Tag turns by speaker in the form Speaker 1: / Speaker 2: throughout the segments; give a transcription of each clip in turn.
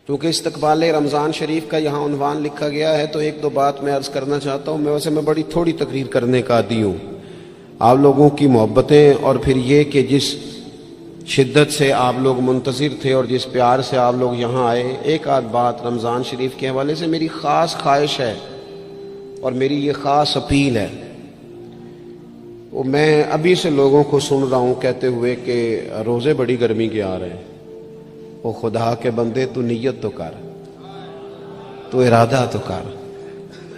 Speaker 1: کیونکہ استقبال رمضان شریف کا یہاں عنوان لکھا گیا ہے تو ایک دو بات میں عرض کرنا چاہتا ہوں. میں بڑی تھوڑی تقریر کرنے کا عادی ہوں. آپ لوگوں کی محبتیں اور پھر یہ کہ جس شدت سے آپ لوگ منتظر تھے اور جس پیار سے آپ لوگ یہاں آئے، ایک آدھ بات رمضان شریف کے حوالے سے میری خاص خواہش ہے اور میری یہ خاص اپیل ہے. وہ میں ابھی سے لوگوں کو سن رہا ہوں کہتے ہوئے کہ روزے بڑی گرمی کے آ رہے ہیں. وہ خدا کے بندے تو نیت تو کر، تو ارادہ تو کر.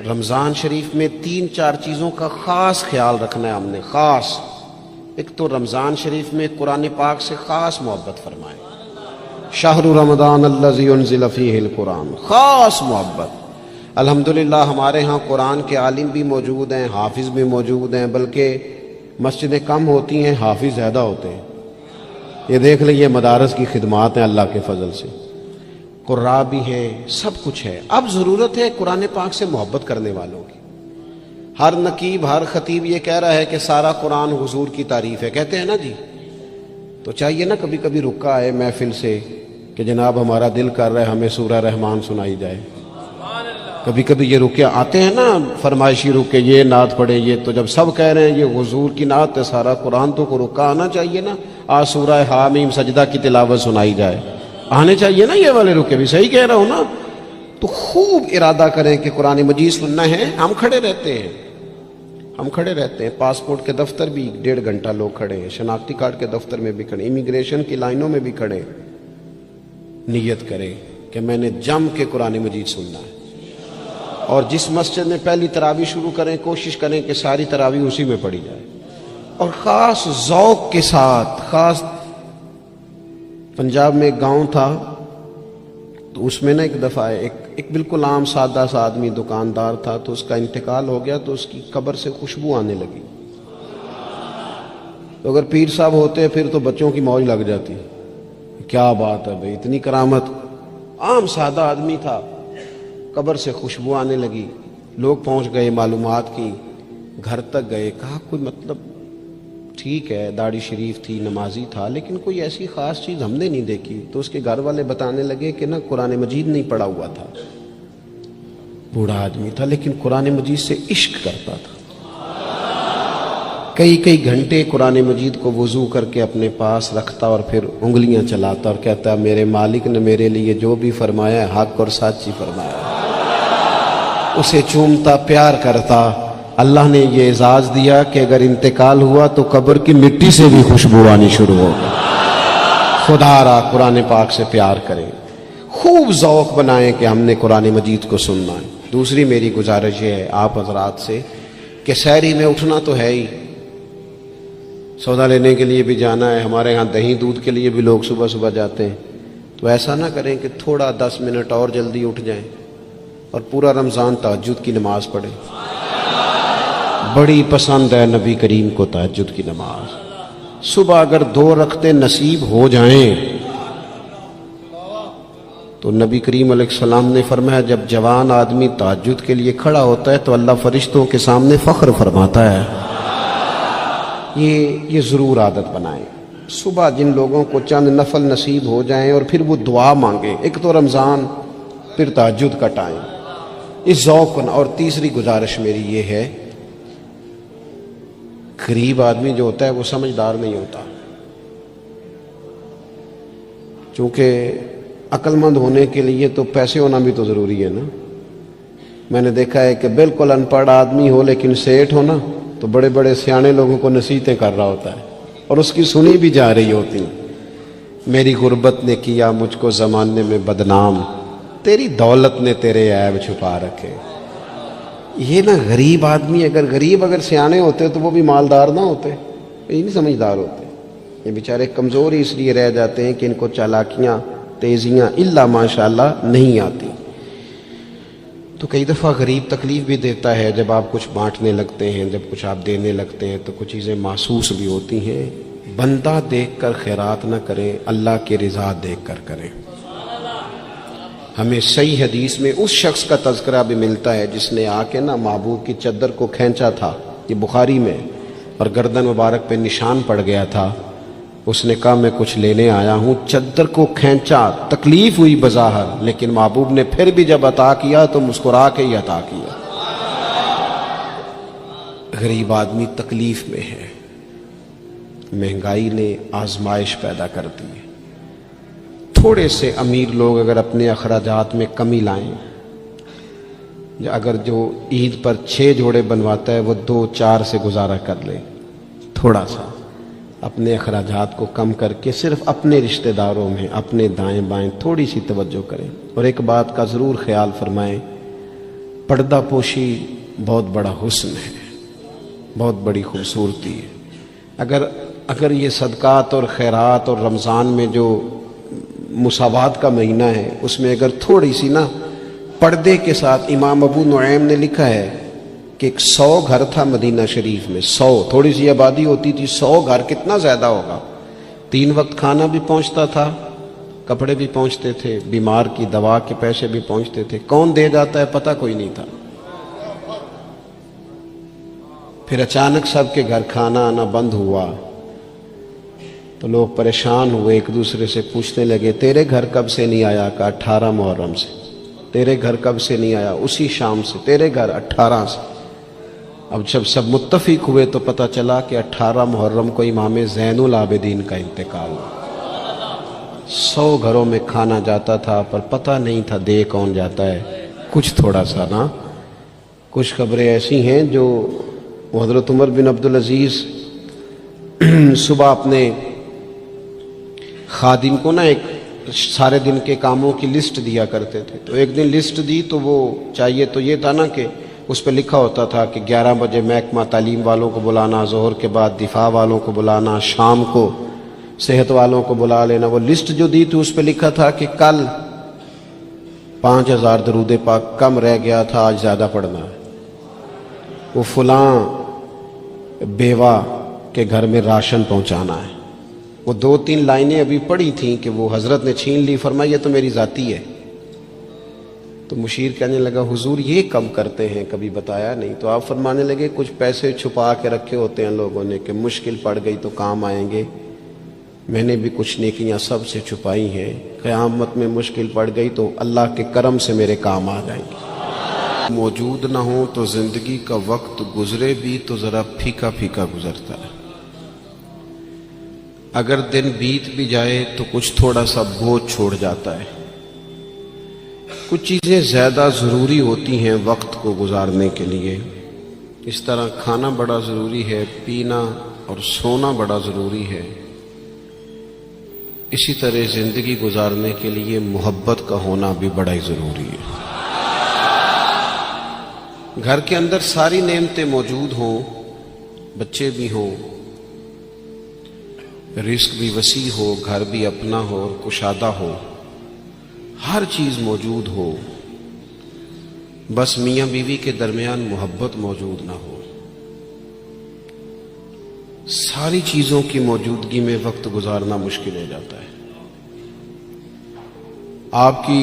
Speaker 1: رمضان شریف میں 3-4 چیزوں کا خاص خیال رکھنا ہے ہم نے. خاص ایک تو رمضان شریف میں قرآن پاک سے خاص محبت فرمائیں. شہر رمضان الذی انزل فیہ القرآن، خاص محبت. الحمدللہ ہمارے ہاں قرآن کے عالم بھی موجود ہیں، حافظ بھی موجود ہیں، بلکہ مسجدیں کم ہوتی ہیں، حافظ زیادہ ہوتے ہیں. یہ دیکھ لیں، یہ مدارس کی خدمات ہیں اللہ کے فضل سے. قراء بھی ہیں، سب کچھ ہے. اب ضرورت ہے قرآن پاک سے محبت کرنے والوں کی. ہر نقیب، ہر خطیب یہ کہہ رہا ہے کہ سارا قرآن حضور کی تعریف ہے، کہتے ہیں نا جی. تو چاہیے نا کبھی کبھی رکا ہے محفل سے کہ جناب ہمارا دل کر رہا ہے ہمیں سورہ رحمان سنائی جائے. کبھی کبھی یہ رکے آتے ہیں نا فرمائشی رکے، یہ نعت پڑھیں. یہ تو جب سب کہہ رہے ہیں یہ حضور کی نعت ہے سارا قرآن، تو کو رکا آنا چاہیے نا. آج سورہ حامیم سجدہ کی تلاوت سنائی جائے، آنے چاہیے نا یہ والے رکے بھی. صحیح کہہ رہا ہوں نا؟ تو خوب ارادہ کریں کہ قرآن مجید سننا ہے. ہم کھڑے رہتے ہیں، ہم کھڑے رہتے ہیں. پاسپورٹ کے دفتر بھی 1.5 گھنٹہ لوگ کھڑے ہیں، شناختی کارڈ کے دفتر میں بھی کھڑے، امیگریشن کی لائنوں میں بھی کھڑے. نیت کریں کہ میں نے جم کے قرآن مجید سننا ہے. اور جس مسجد میں پہلی تراویح شروع کریں کوشش کریں کہ ساری تراویح اسی میں پڑھی جائے. اور خاص ذوق کے ساتھ. خاص پنجاب میں ایک گاؤں تھا تو اس میں نا ایک دفعہ ایک بالکل عام سادہ سا آدمی دکاندار تھا، تو اس کا انتقال ہو گیا تو اس کی قبر سے خوشبو آنے لگی. تو اگر پیر صاحب ہوتے پھر تو بچوں کی موج لگ جاتی. کیا بات ہے بھئی، اتنی کرامت. عام سادہ آدمی تھا، قبر سے خوشبو آنے لگی. لوگ پہنچ گئے، معلومات کی، گھر تک گئے. کہا کوئی مطلب ٹھیک ہے داڑھی شریف تھی، نمازی تھا، لیکن کوئی ایسی خاص چیز ہم نے نہیں دیکھی. تو اس کے گھر والے بتانے لگے کہ نا قرآن مجید نہیں پڑھا ہوا تھا. بوڑھا آدمی تھا لیکن قرآن مجید سے عشق کرتا تھا. کئی گھنٹے قرآن مجید کو وضو کر کے اپنے پاس رکھتا اور پھر انگلیاں چلاتا اور کہتا میرے مالک نے میرے لیے جو بھی فرمایا ہے حق اور سچ ہی فرمایا ہے. اسے چومتا، پیار کرتا. اللہ نے یہ اعزاز دیا کہ اگر انتقال ہوا تو قبر کی مٹی سے بھی خوشبو آنی شروع ہو گئی. خدا را قرآن پاک سے پیار کریں، خوب ذوق بنائیں کہ ہم نے قرآن مجید کو سننا ہے. دوسری میری گزارش یہ ہے آپ حضرات سے کہ سحری میں اٹھنا تو ہے ہی، سودا لینے کے لیے بھی جانا ہے. ہمارے ہاں دہی دودھ کے لیے بھی لوگ صبح صبح جاتے ہیں. تو ایسا نہ کریں کہ تھوڑا 10 منٹ اور جلدی اٹھ جائیں اور پورا رمضان تہجد کی نماز پڑھیں. بڑی پسند ہے نبی کریم کو تہجد کی نماز. صبح اگر 2 رکعتیں نصیب ہو جائیں تو نبی کریم علیہ السلام نے فرمایا جب جوان آدمی تہجد کے لیے کھڑا ہوتا ہے تو اللہ فرشتوں کے سامنے فخر فرماتا ہے. یہ ضرور عادت بنائیں. صبح جن لوگوں کو چند نفل نصیب ہو جائیں اور پھر وہ دعا مانگیں. ایک تو رمضان، پھر تہجد کا ٹائم، اس ذوق کو. اور تیسری گزارش میری یہ ہے، غریب آدمی جو ہوتا ہے وہ سمجھدار نہیں ہوتا. چونکہ عقل مند ہونے کے لیے تو پیسے ہونا بھی تو ضروری ہے نا. میں نے دیکھا ہے کہ بالکل ان پڑھ آدمی ہو لیکن سیٹھ ہو نا تو بڑے بڑے سیانے لوگوں کو نصیحتیں کر رہا ہوتا ہے اور اس کی سنی بھی جا رہی ہوتی. میری غربت نے کیا مجھ کو زمانے میں بدنام، تیری دولت نے تیرے عیب چھپا رکھے. یہ نا غریب آدمی، اگر سیانے ہوتے تو وہ بھی مالدار نہ ہوتے، یہ نہیں سمجھدار ہوتے. یہ بیچارے کمزور ہی اس لیے رہ جاتے ہیں کہ ان کو چالاکیاں، تیزیاں الا ماشاءاللہ نہیں آتی. تو کئی دفعہ غریب تکلیف بھی دیتا ہے. جب آپ کچھ بانٹنے لگتے ہیں، جب کچھ آپ دینے لگتے ہیں تو کچھ چیزیں محسوس بھی ہوتی ہیں. بندہ دیکھ کر خیرات نہ کریں، اللہ کی رضا دیکھ کر کریں. ہمیں صحیح حدیث میں اس شخص کا تذکرہ بھی ملتا ہے جس نے آ کے نا محبوب کی چادر کو کھینچا تھا، یہ بخاری میں، اور گردن مبارک پہ نشان پڑ گیا تھا. اس نے کہا میں کچھ لینے آیا ہوں، چادر کو کھینچا، تکلیف ہوئی بظاہر، لیکن محبوب نے پھر بھی جب عطا کیا تو مسکرا کے ہی عطا کیا۔ غریب آدمی تکلیف میں ہے، مہنگائی نے آزمائش پیدا کر دی ہے۔ تھوڑے سے امیر لوگ اگر اپنے اخراجات میں کمی لائیں، اگر جو عید پر 6 جوڑے بنواتا ہے وہ 2-4 سے گزارا کر لے، تھوڑا سا اپنے اخراجات کو کم کر کے صرف اپنے رشتہ داروں میں، اپنے دائیں بائیں تھوڑی سی توجہ کریں۔ اور ایک بات کا ضرور خیال فرمائیں، پردہ پوشی بہت بڑا حسن ہے، بہت بڑی خوبصورتی ہے۔ اگر یہ صدقات اور خیرات اور رمضان میں جو مساوات کا مہینہ ہے، اس میں اگر تھوڑی سی نا پردے کے ساتھ، امام ابو نعیم نے لکھا ہے کہ 100 گھر تھا مدینہ شریف میں، 100 تھوڑی سی آبادی ہوتی تھی، 100 گھر کتنا زیادہ ہوگا، 3 وقت کھانا بھی پہنچتا تھا، کپڑے بھی پہنچتے تھے، بیمار کی دوا کے پیسے بھی پہنچتے تھے، کون دے جاتا ہے پتہ کوئی نہیں تھا۔ پھر اچانک سب کے گھر کھانا آنا بند ہوا تو لوگ پریشان ہوئے، ایک دوسرے سے پوچھنے لگے تیرے گھر کب سے نہیں آیا؟ کہا 18 محرم سے۔ تیرے گھر کب سے نہیں آیا؟ اسی شام سے۔ تیرے گھر 18 سے۔ اب جب سب متفق ہوئے تو پتہ چلا کہ 18 محرم کو امام زین العابدین کا انتقال ہوا۔ 100 گھروں میں کھانا جاتا تھا پر پتہ نہیں تھا دے کون جاتا ہے، کچھ تھوڑا سا نا۔ کچھ خبریں ایسی ہیں جو حضرت عمر بن عبدالعزیز صبح اپنے خادم کو نا ایک سارے دن کے کاموں کی لسٹ دیا کرتے تھے، تو ایک دن لسٹ دی تو وہ چاہیے تو یہ تھا نا کہ اس پہ لکھا ہوتا تھا کہ 11 بجے محکمہ تعلیم والوں کو بلانا، ظہر کے بعد دفاع والوں کو بلانا، شام کو صحت والوں کو بلا لینا۔ وہ لسٹ جو دی تھی اس پہ لکھا تھا کہ کل 5000 درود پاک کم رہ گیا تھا، آج زیادہ پڑھنا ہے۔ وہ فلاں بیوہ کے گھر میں راشن پہنچانا ہے۔ وہ 2-3 لائنیں ابھی پڑھی تھیں کہ وہ حضرت نے چھین لی، فرمایا یہ تو میری ذاتی ہے۔ تو مشیر کہنے لگا حضور یہ کم کرتے ہیں، کبھی بتایا نہیں۔ تو آپ فرمانے لگے کچھ پیسے چھپا کے رکھے ہوتے ہیں لوگوں نے کہ مشکل پڑ گئی تو کام آئیں گے، میں نے بھی کچھ نیکیاں سب سے چھپائی ہیں، قیامت میں مشکل پڑ گئی تو اللہ کے کرم سے میرے کام آ جائیں گے۔ موجود نہ ہو تو زندگی کا وقت گزرے بھی تو ذرا پھیکا پھیکا گزرتا ہے، اگر دن بیت بھی جائے تو کچھ تھوڑا سا بوجھ چھوڑ جاتا ہے۔ کچھ چیزیں زیادہ ضروری ہوتی ہیں وقت کو گزارنے کے لیے، اس طرح کھانا بڑا ضروری ہے، پینا اور سونا بڑا ضروری ہے، اسی طرح زندگی گزارنے کے لیے محبت کا ہونا بھی بڑا ہی ضروری ہے۔ گھر کے اندر ساری نعمتیں موجود ہوں، بچے بھی ہوں، رزق بھی وسیع ہو، گھر بھی اپنا ہو اور کشادہ ہو، ہر چیز موجود ہو، بس میاں بیوی کے درمیان محبت موجود نہ ہو، ساری چیزوں کی موجودگی میں وقت گزارنا مشکل ہو جاتا ہے۔ آپ کی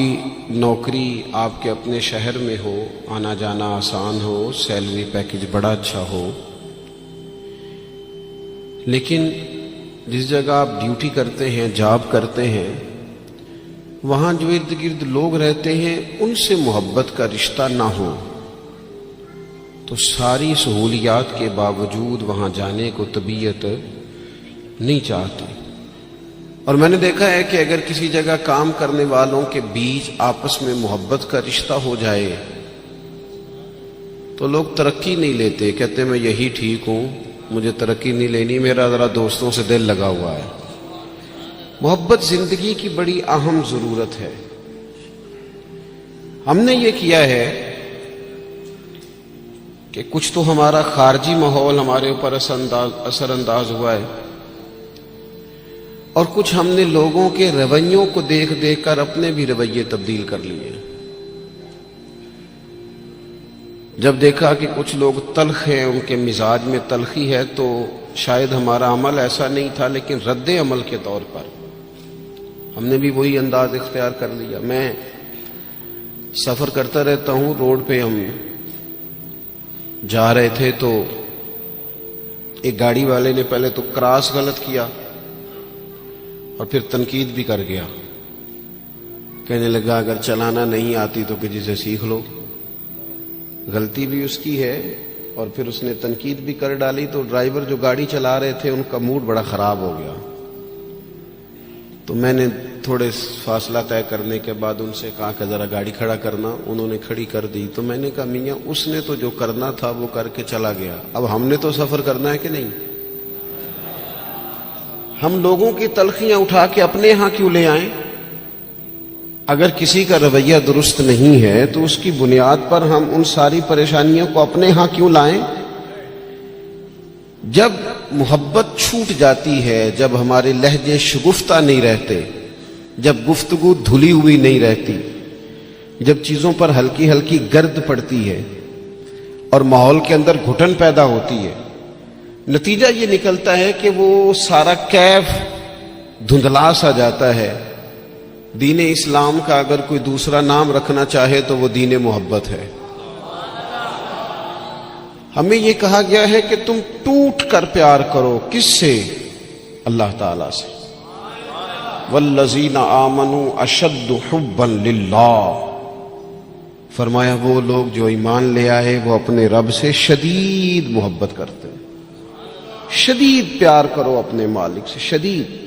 Speaker 1: نوکری آپ کے اپنے شہر میں ہو، آنا جانا آسان ہو، سیلری پیکج بڑا اچھا ہو، لیکن جس جگہ آپ ڈیوٹی کرتے ہیں، جاب کرتے ہیں، وہاں جو ارد گرد لوگ رہتے ہیں ان سے محبت کا رشتہ نہ ہو تو ساری سہولیات کے باوجود وہاں جانے کو طبیعت نہیں چاہتی۔ اور میں نے دیکھا ہے کہ اگر کسی جگہ کام کرنے والوں کے بیچ آپس میں محبت کا رشتہ ہو جائے تو لوگ ترقی نہیں لیتے، کہتے میں یہی ٹھیک ہوں، مجھے ترقی نہیں لینی، میرا ذرا دوستوں سے دل لگا ہوا ہے۔ محبت زندگی کی بڑی اہم ضرورت ہے۔ ہم نے یہ کیا ہے کہ کچھ تو ہمارا خارجی ماحول ہمارے اوپر اثر انداز ہوا ہے، اور کچھ ہم نے لوگوں کے رویوں کو دیکھ دیکھ کر اپنے بھی رویے تبدیل کر لیے۔ جب دیکھا کہ کچھ لوگ تلخ ہیں، ان کے مزاج میں تلخی ہے، تو شاید ہمارا عمل ایسا نہیں تھا، لیکن رد عمل کے طور پر ہم نے بھی وہی انداز اختیار کر لیا۔ میں سفر کرتا رہتا ہوں، روڈ پہ ہم جا رہے تھے تو ایک گاڑی والے نے پہلے تو کراس غلط کیا، اور پھر تنقید بھی کر گیا. کہنے لگا اگر چلانا نہیں آتی تو کسی سے سیکھ لو. غلطی بھی اس کی ہے اور پھر اس نے تنقید بھی کر ڈالی. تو ڈرائیور جو گاڑی چلا رہے تھے ان کا موڈ بڑا خراب ہو گیا. تو میں نے تھوڑے فاصلہ طے کرنے کے بعد ان سے کہا کہ ذرا گاڑی کھڑا کرنا. انہوں نے کھڑی کر دی. تو میں نے کہا میاں اس نے تو جو کرنا تھا وہ کر کے چلا گیا, اب ہم نے تو سفر کرنا ہے کہ نہیں؟ ہم لوگوں کی تلخیاں اٹھا کے اپنے ہاں کیوں لے آئیں؟ اگر کسی کا رویہ درست نہیں ہے تو اس کی بنیاد پر ہم ان ساری پریشانیوں کو اپنے ہاں کیوں لائیں؟ جب محبت چھوٹ جاتی ہے, جب ہمارے لہجے شگفتہ نہیں رہتے, جب گفتگو دھلی ہوئی نہیں رہتی, جب چیزوں پر ہلکی ہلکی گرد پڑتی ہے اور ماحول کے اندر گھٹن پیدا ہوتی ہے, نتیجہ یہ نکلتا ہے کہ وہ سارا کیف دھندلا سا جاتا ہے. دین اسلام کا اگر کوئی دوسرا نام رکھنا چاہے تو وہ دین محبت ہے. ہمیں یہ کہا گیا ہے کہ تم ٹوٹ کر پیار کرو. کس سے؟ اللہ تعالی سے. والذین آمنوا اشد حبا للہ. فرمایا وہ لوگ جو ایمان لے آئے وہ اپنے رب سے شدید محبت کرتے ہیں. شدید پیار کرو اپنے مالک سے, شدید.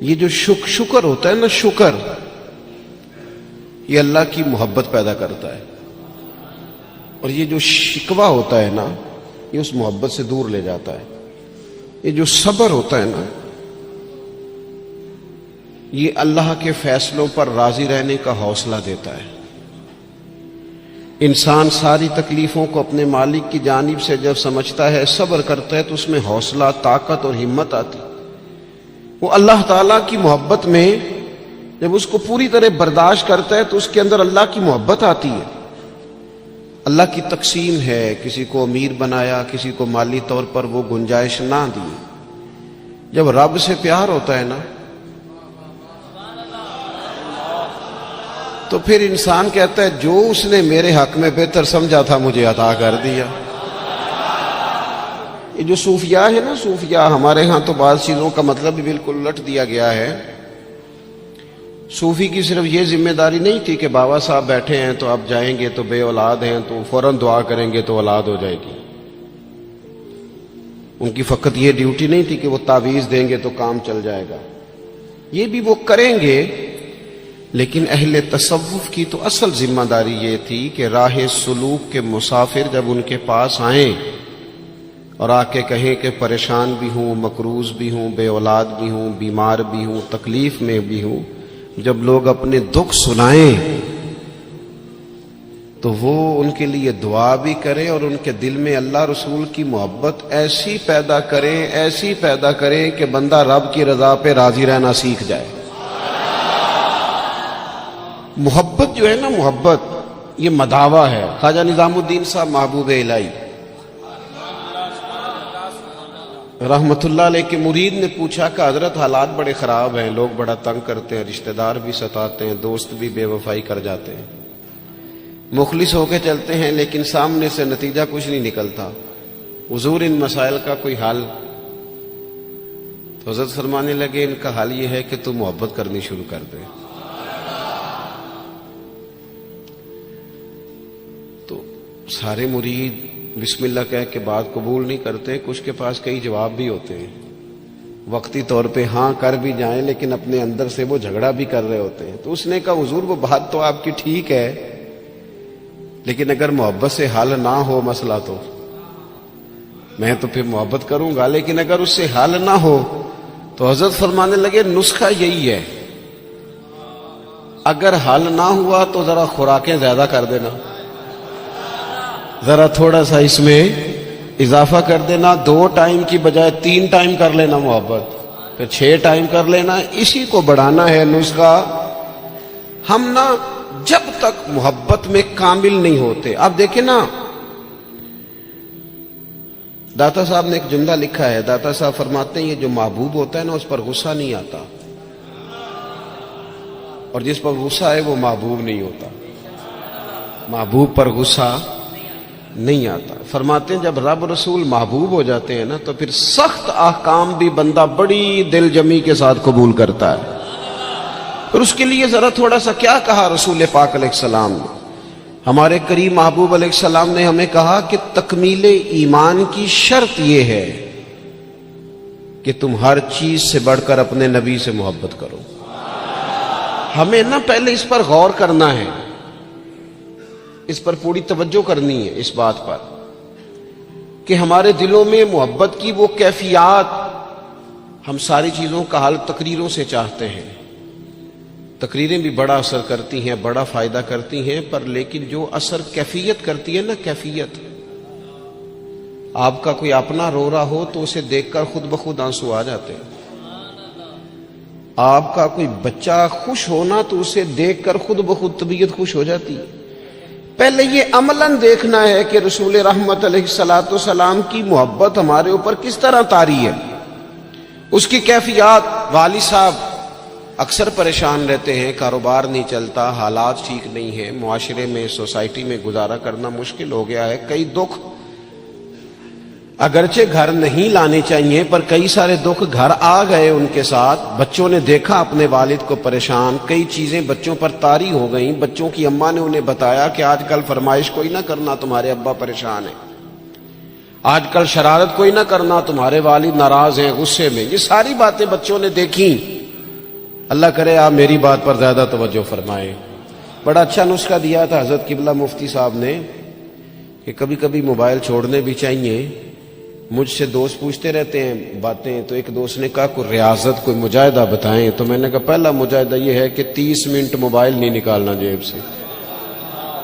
Speaker 1: یہ جو شکر ہوتا ہے نا, شکر, یہ اللہ کی محبت پیدا کرتا ہے. اور یہ جو شکوہ ہوتا ہے نا, یہ اس محبت سے دور لے جاتا ہے. یہ جو صبر ہوتا ہے نا, یہ اللہ کے فیصلوں پر راضی رہنے کا حوصلہ دیتا ہے. انسان ساری تکلیفوں کو اپنے مالک کی جانب سے جب سمجھتا ہے, صبر کرتا ہے, تو اس میں حوصلہ, طاقت اور ہمت آتی. وہ اللہ تعالیٰ کی محبت میں جب اس کو پوری طرح برداشت کرتا ہے تو اس کے اندر اللہ کی محبت آتی ہے. اللہ کی تقسیم ہے, کسی کو امیر بنایا, کسی کو مالی طور پر وہ گنجائش نہ دی. جب رب سے پیار ہوتا ہے نا تو پھر انسان کہتا ہے جو اس نے میرے حق میں بہتر سمجھا تھا مجھے عطا کر دیا. یہ جو صوفیاء ہے نا, صوفیاء, ہمارے ہاں تو بعض چیزوں کا مطلب بھی بالکل الٹ دیا گیا ہے. صوفی کی صرف یہ ذمہ داری نہیں تھی کہ بابا صاحب بیٹھے ہیں تو آپ جائیں گے تو بے اولاد ہیں تو فوراً دعا کریں گے تو اولاد ہو جائے گی. ان کی فقط یہ ڈیوٹی نہیں تھی کہ وہ تعویذ دیں گے تو کام چل جائے گا. یہ بھی وہ کریں گے, لیکن اہل تصوف کی تو اصل ذمہ داری یہ تھی کہ راہ سلوک کے مسافر جب ان کے پاس آئیں اور آ کے کہیں کہ پریشان بھی ہوں, مقروض بھی ہوں, بے اولاد بھی ہوں, بیمار بھی ہوں, تکلیف میں بھی ہوں, جب لوگ اپنے دکھ سنائیں تو وہ ان کے لیے دعا بھی کریں اور ان کے دل میں اللہ رسول کی محبت ایسی پیدا کریں, ایسی پیدا کریں کہ بندہ رب کی رضا پہ راضی رہنا سیکھ جائے. محبت جو ہے نا, محبت یہ مداوا ہے. خواجہ نظام الدین صاحب محبوب الہی رحمت اللہ علیہ کے مرید نے پوچھا کہ حضرت حالات بڑے خراب ہیں, لوگ بڑا تنگ کرتے ہیں, رشتہ دار بھی ستاتے ہیں, دوست بھی بے وفائی کر جاتے ہیں, مخلص ہو کے چلتے ہیں لیکن سامنے سے نتیجہ کچھ نہیں نکلتا. حضور ان مسائل کا کوئی حل؟ تو حضرت فرمانے لگے ان کا حل یہ ہے کہ تو محبت کرنی شروع کر دے. تو سارے مرید بسم اللہ کہہ کے بات قبول نہیں کرتے. کچھ کے پاس کئی جواب بھی ہوتے ہیں, وقتی طور پہ ہاں کر بھی جائیں لیکن اپنے اندر سے وہ جھگڑا بھی کر رہے ہوتے ہیں. تو اس نے کہا حضور وہ بات تو آپ کی ٹھیک ہے, لیکن اگر محبت سے حل نہ ہو مسئلہ تو میں تو پھر محبت کروں گا, لیکن اگر اس سے حل نہ ہو تو حضرت فرمانے لگے نسخہ یہی ہے, اگر حل نہ ہوا تو ذرا خوراکیں زیادہ کر دینا, ذرا تھوڑا سا اس میں اضافہ کر دینا, 2 ٹائم کی بجائے 3 ٹائم کر لینا محبت, پھر 6 ٹائم کر لینا. اسی کو بڑھانا ہے نسخہ. ہم نا جب تک محبت میں کامل نہیں ہوتے, آپ دیکھیں نا, داتا صاحب نے ایک جملہ لکھا ہے. داتا صاحب فرماتے ہیں یہ جو محبوب ہوتا ہے نا اس پر غصہ نہیں آتا, اور جس پر غصہ ہے وہ محبوب نہیں ہوتا. محبوب پر غصہ نہیں آتا. فرماتے ہیں جب رب رسول محبوب ہو جاتے ہیں نا تو پھر سخت احکام بھی بندہ بڑی دل جمی کے ساتھ قبول کرتا ہے. اور اس کے لیے ذرا تھوڑا سا کیا کہا رسول پاک علیہ السلام نے. ہمارے کریم محبوب علیہ السلام نے ہمیں کہا کہ تکمیل ایمان کی شرط یہ ہے کہ تم ہر چیز سے بڑھ کر اپنے نبی سے محبت کرو. ہمیں نا پہلے اس پر غور کرنا ہے، اس پر پوری توجہ کرنی ہے اس بات پر کہ ہمارے دلوں میں محبت کی وہ کیفیات. ہم ساری چیزوں کا حل تقریروں سے چاہتے ہیں. تقریریں بھی بڑا اثر کرتی ہیں، بڑا فائدہ کرتی ہیں، پر لیکن جو اثر کیفیت کرتی ہے نا، کیفیت. آپ کا کوئی اپنا رو رہا ہو تو اسے دیکھ کر خود بخود آنسو آ جاتے ہیں. آپ کا کوئی بچہ خوش ہونا تو اسے دیکھ کر خود بخود طبیعت خوش ہو جاتی ہے. پہلے یہ عملاً دیکھنا ہے کہ رسول رحمت علیہ الصلوۃ والسلام کی محبت ہمارے اوپر کس طرح طاری ہے، اس کی کیفیات. والد صاحب اکثر پریشان رہتے ہیں، کاروبار نہیں چلتا، حالات ٹھیک نہیں ہیں، معاشرے میں سوسائٹی میں گزارا کرنا مشکل ہو گیا ہے. کئی دکھ اگرچہ گھر نہیں لانے چاہیے پر کئی سارے دکھ گھر آ گئے ان کے ساتھ. بچوں نے دیکھا اپنے والد کو پریشان، کئی چیزیں بچوں پر طاری ہو گئیں. بچوں کی اماں نے انہیں بتایا کہ آج کل فرمائش کوئی نہ کرنا، تمہارے ابا پریشان ہیں. آج کل شرارت کوئی نہ کرنا، تمہارے والد ناراض ہیں، غصے میں. یہ ساری باتیں بچوں نے دیکھیں. اللہ کرے آپ میری بات پر زیادہ توجہ فرمائیں. بڑا اچھا نسخہ دیا تھا حضرت قبلہ مفتی صاحب نے کہ کبھی کبھی موبائل چھوڑنے بھی چاہیے. مجھ سے دوست پوچھتے رہتے ہیں باتیں، تو ایک دوست نے کہا کوئی ریاضت، کوئی مجاہدہ بتائیں. تو میں نے کہا پہلا مجاہدہ یہ ہے کہ 30 منٹ موبائل نہیں نکالنا جیب سے.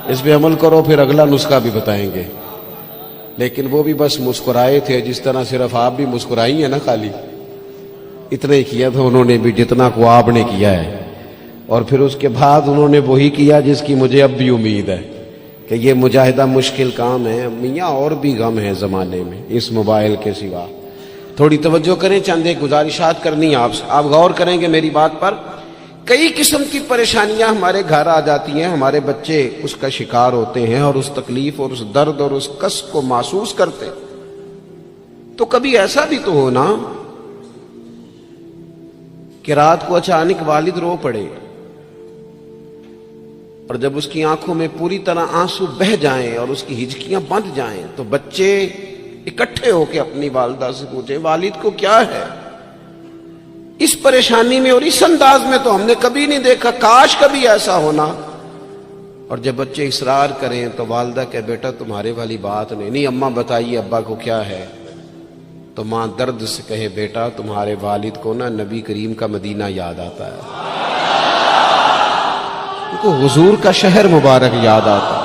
Speaker 1: اس پہ عمل کرو، پھر اگلا نسخہ بھی بتائیں گے. لیکن وہ بھی بس مسکرائے تھے، جس طرح صرف آپ بھی مسکرائی ہیں نا، خالی اتنا ہی کیا تھا انہوں نے بھی جتنا کو آپ نے کیا ہے. اور پھر اس کے بعد انہوں نے وہی کیا جس کی مجھے اب بھی امید ہے کہ یہ مجاہدہ مشکل کام ہے. میاں اور بھی غم ہے زمانے میں اس موبائل کے سوا. تھوڑی توجہ کریں، چند ایک گزارشات کرنی آپ سے. آپ غور کریں گے میری بات پر. کئی قسم کی پریشانیاں ہمارے گھر آ جاتی ہیں، ہمارے بچے اس کا شکار ہوتے ہیں اور اس تکلیف اور اس درد اور اس کس کو محسوس کرتے. تو کبھی ایسا بھی تو ہونا کہ رات کو اچانک والد رو پڑے اور جب اس کی آنکھوں میں پوری طرح آنسو بہہ جائیں اور اس کی ہچکیاں بندھ جائیں تو بچے اکٹھے ہو کے اپنی والدہ سے پوچھیں والد کو کیا ہے. اس پریشانی میں اور اس انداز میں تو ہم نے کبھی نہیں دیکھا، کاش کبھی ایسا ہونا. اور جب بچے اصرار کریں تو والدہ کہ بیٹا تمہارے والی بات نہیں اماں بتائیے ابا کو کیا ہے. تو ماں درد سے کہے بیٹا تمہارے والد کو نا نبی کریم کا مدینہ یاد آتا ہے، ان کو حضور کا شہر مبارک یاد آتا ہے.